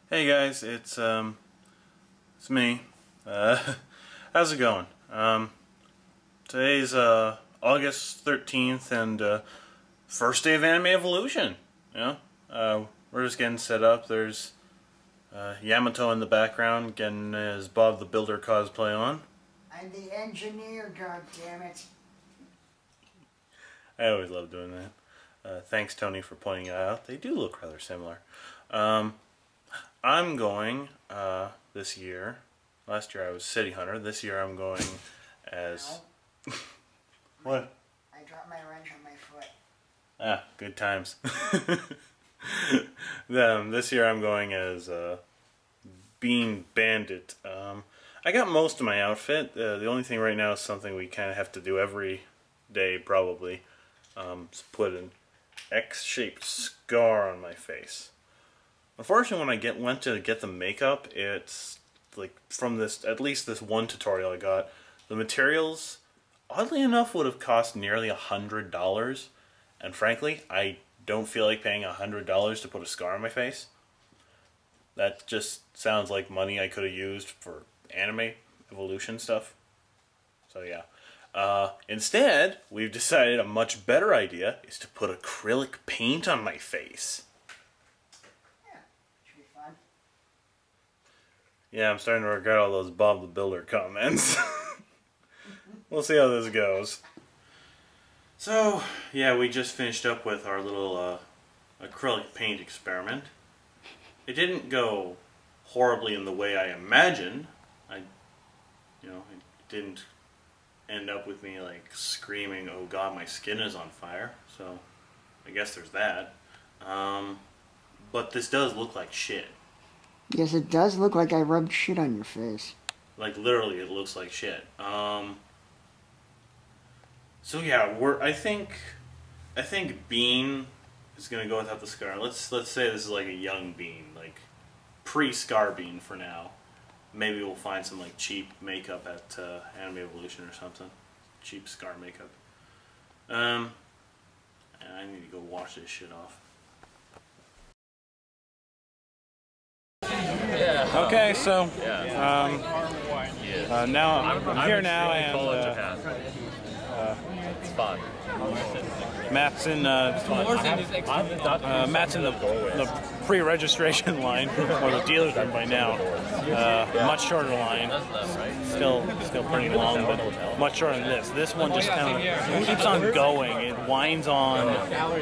Hey guys, it's me. How's it going? Today's August 13th and first day of Anime Evolution. We're just getting set up. There's Yamato in the background getting his Bob the Builder cosplay on. I'm the engineer, goddammit. I always love doing that. Thanks, Tony, for pointing it out. They do look rather similar. I'm going, this year, last year I was City Hunter, this year I'm going as... What? I dropped my wrench on my foot. Ah, good times. This year I'm going as Bean Bandit. I got most of my outfit. The only thing right now is something we kind of have to do every day, probably. Is put an X-shaped scar on my face. Unfortunately, when I went to get the makeup, it's like from at least this one tutorial I got, the materials, oddly enough, would have cost nearly $100. And frankly, I don't feel like paying $100 to put a scar on my face. That just sounds like money I could have used for anime evolution stuff. So yeah. Instead, we've decided a much better idea is to put acrylic paint on my face. Yeah, I'm starting to regret all those Bob the Builder comments. We'll see how this goes. So, yeah, we just finished up with our little acrylic paint experiment. It didn't go horribly in the way I imagined. It didn't end up with me like screaming, "Oh God, my skin is on fire." So, I guess there's that. But this does look like shit. Yes, it does look like I rubbed shit on your face. Like literally, it looks like shit. So yeah, I think Bean is gonna go without the scar. Let's say this is like a young Bean, like pre-scar Bean for now. Maybe we'll find some like cheap makeup at Anime Evolution or something. Cheap scar makeup. And I need to go wash this shit off. Okay, so now I'm here now, and it's fun. Matt's in the pre-registration line, or the dealer's room by now. Much shorter line, still pretty long, but much shorter than this. This one just kind of keeps on going. It winds on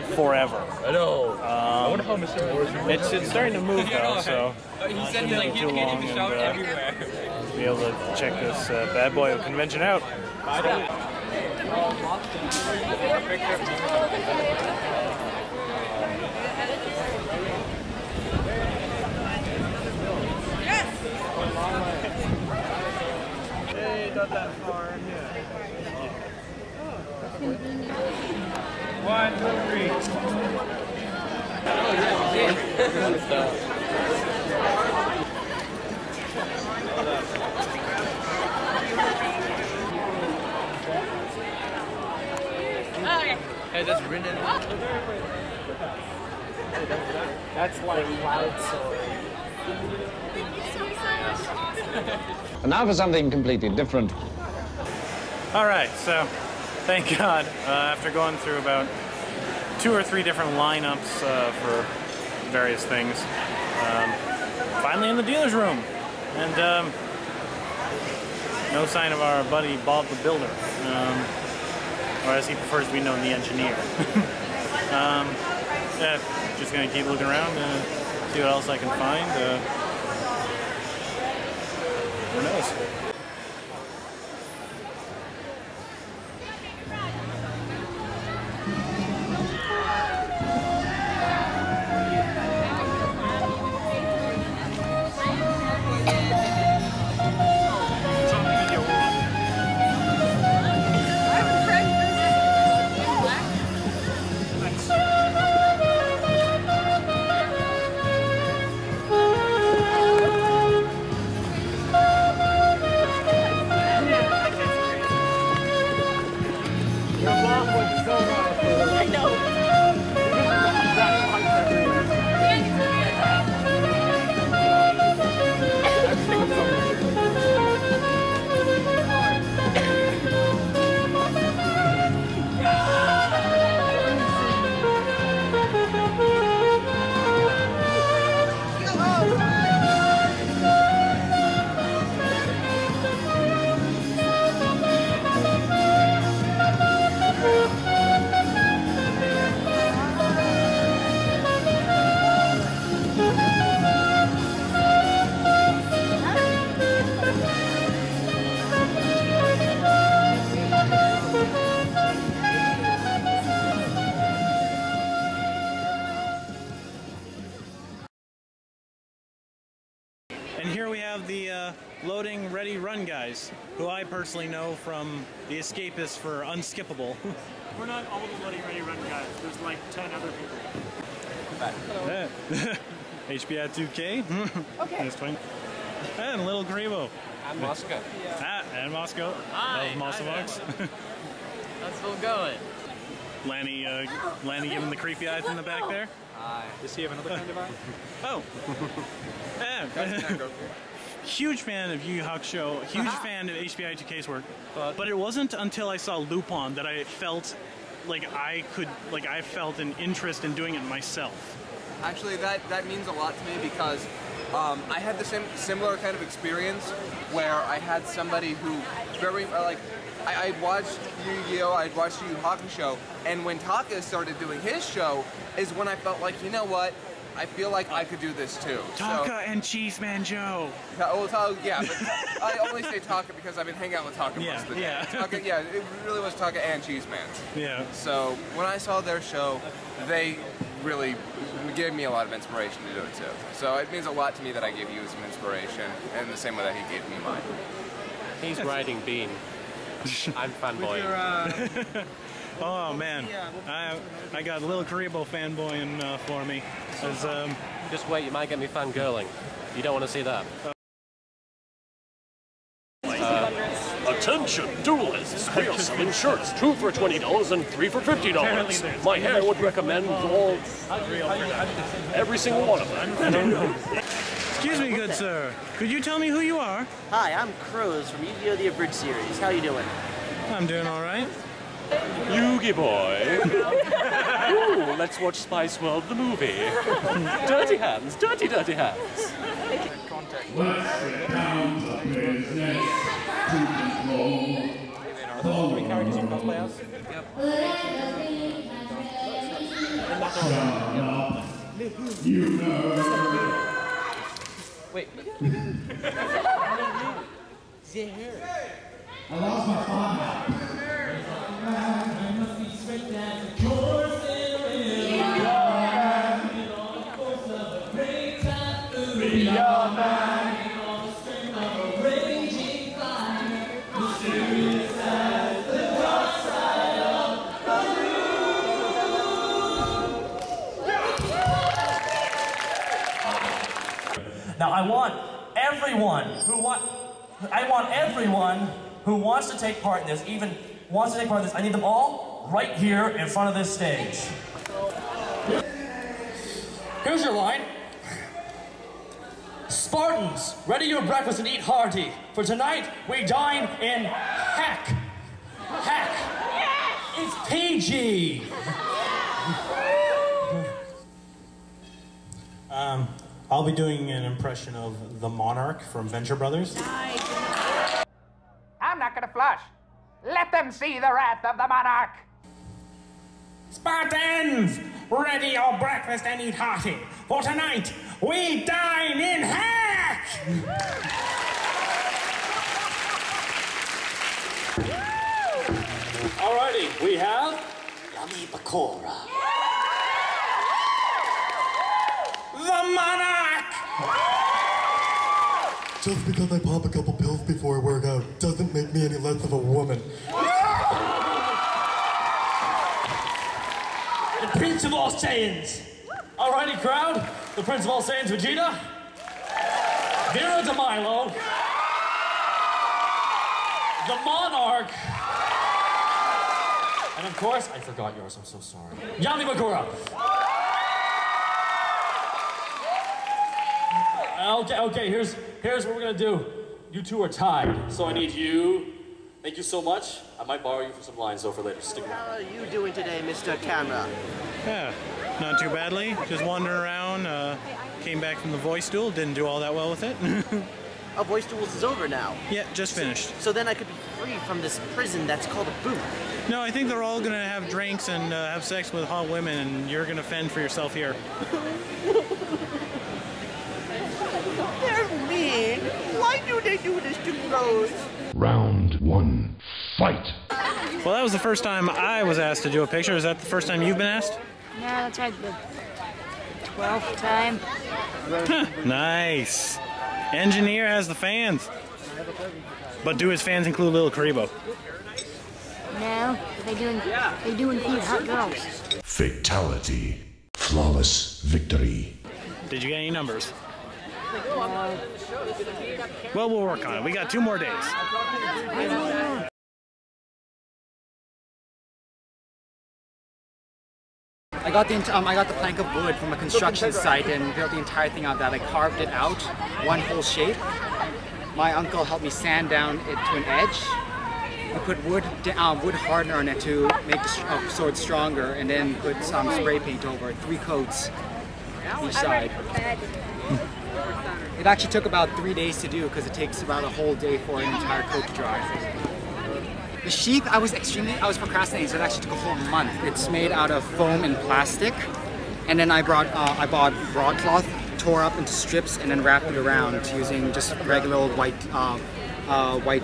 forever. I know. I wonder how Mr. Moore's It's starting to move though, so he said he's like he's getting to shout everywhere. Be able to check this bad boy of convention out. Hey, not that far. Yeah. 1, 2, 3. Hey, that's written. That's like loud sword. And now for something completely different. Alright, so thank God, after going through about 2 or 3 different lineups for various things, finally in the dealer's room. And no sign of our buddy Bob the Builder. Or as he prefers to be known, the engineer. Yeah, just gonna keep looking around, see what else I can find. Who knows? And here we have the loading, ready, run guys, who I personally know from the Escapists for Unskippable. We're not all the loading, ready, run guys. There's like 10 other people. HBI 2K. Okay. Nice twin. And Little Grebo. I'm Moscow. And Moscow. Hi. Mossavox. How's it going? Lanny giving the creepy eyes in the back there. Hi. Does he have another kind of eye? Oh. Yeah. Huge fan of Yu Yu Hakusho. Huge fan of HBI 2K's work. But it wasn't until I saw Lupin that I felt like I felt an interest in doing it myself. Actually, that means a lot to me because I had the similar kind of experience where I had somebody who I'd watched Yu-Gi-Oh!, I'd watched Yu Yu Hakusho, and when Taka started doing his show is when I felt like, you know what, I feel like I could do this too. Taka and Cheeseman Joe. Yeah, but I only say Taka because I've been hanging out with Taka most of the day. Yeah. Taka, yeah, it really was Taka and Cheeseman. Yeah. So when I saw their show, they really gave me a lot of inspiration to do it too. So it means a lot to me that I gave you some inspiration in the same way that he gave me mine. He's riding Bean. I'm fanboying. Oh man, I got a Little Karibo fanboying for me. Just wait, you might get me fangirling. You don't want to see that. Attention, duelists! We are selling shirts, 2 for $20 and 3 for $50. My hair would recommend every single one of them. Excuse me, good sir. Could you tell me who you are? Hi, I'm Crows from Yu-Gi-Oh! The Abridged series. How you doing? I'm doing all right. Yugi boy. Ooh, let's watch Spice World the movie. Dirty hands, dirty, dirty hands. Let's get down to business to control. How many characters you cosplay as? Shut up, you nerd. Wait. I lost my phone now. Now I want everyone who wants to take part in this, I need them all right here in front of this stage. Here's your line. Spartans, ready your breakfast and eat hearty. For tonight, we dine in hack. Hack. It's PG. I'll be doing an impression of the Monarch from Venture Brothers. I'm not gonna flush. Let them see the wrath of the monarch. Spartans, ready your breakfast and eat hearty. For tonight, we dine in hack. Alrighty, we have Yami Bakura. The Monarch! Just because I pop a couple pills before I work out doesn't make me any less of a woman. The Prince of all Saiyans. Alrighty, crowd. The Prince of all Saiyans, Vegeta. Vera de Milo. The Monarch. And of course, I forgot yours, I'm so sorry. Yami Bakura. Okay, here's what we're gonna do. You two are tied, so I need you. Thank you so much. I might borrow you for some lines though for later. Stick around. How are you doing today, Mr. Camera? Yeah, not too badly. Just wandering around. Came back from the voice duel. Didn't do all that well with it. Oh, voice duels is over now. Yeah, just finished. So then I could be free from this prison that's called a boot. No, I think they're all gonna have drinks and have sex with hot women, and you're gonna fend for yourself here. They're mean. Why do they do this to Rose? Round 1, fight. Well, that was the first time I was asked to do a picture. Is that the first time you've been asked? No, that's right. The 12th time. Nice. Engineer has the fans. But do his fans include Little Karibo? No, they do include hot girls. Fatality. Flawless victory. Did you get any numbers? Well, we'll work on it. We got 2 more days. I got the plank of wood from a construction site and built the entire thing out of that. I carved it out, one whole shape. My uncle helped me sand down it to an edge. We put wood hardener on it to make the sword stronger, and then put some spray paint over it, 3 coats each side. It actually took about 3 days to do because it takes about a whole day for an entire coat to dry. The sheath, I was procrastinating, so it actually took a whole month. It's made out of foam and plastic, and then I bought broadcloth, tore up into strips, and then wrapped it around using just regular old white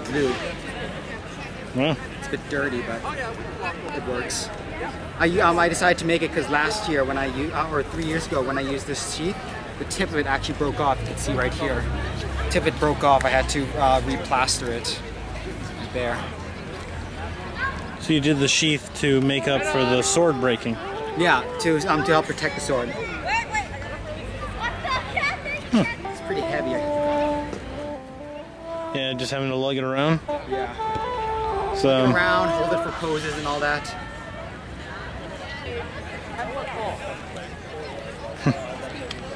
glue. Yeah. It's a bit dirty, but it works. I decided to make it because last year when or 3 years ago when I used this sheath, the tip of it actually broke off. You can see right here. The tip of it broke off. I had to replaster it. Right there. So you did the sheath to make up for the sword breaking? Yeah, to help protect the sword. It's pretty heavy. Yeah, just having to lug it around? Yeah. So, lug it around, hold it for poses and all that.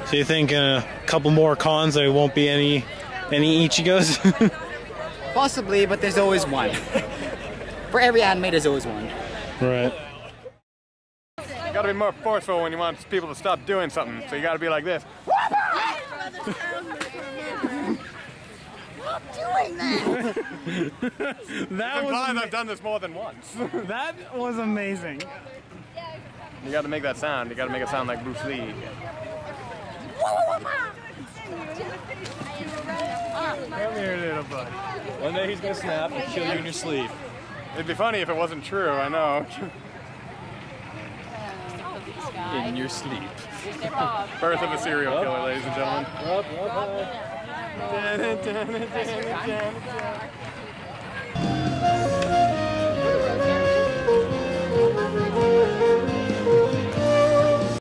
So you think in a couple more cons there won't be any Ichigos? Possibly, but there's always one. For every anime, there's always one. Right. You gotta be more forceful when you want people to stop doing something, so you gotta be like this. Stop doing that! That was glad I've done this more than once. That was amazing. You gotta make that sound. You gotta make it sound like Bruce Lee. Come here, little buddy. One day he's gonna snap and kill you in your sleep. It'd be funny if it wasn't true, I know. In your sleep. Birth of a serial killer, ladies and gentlemen.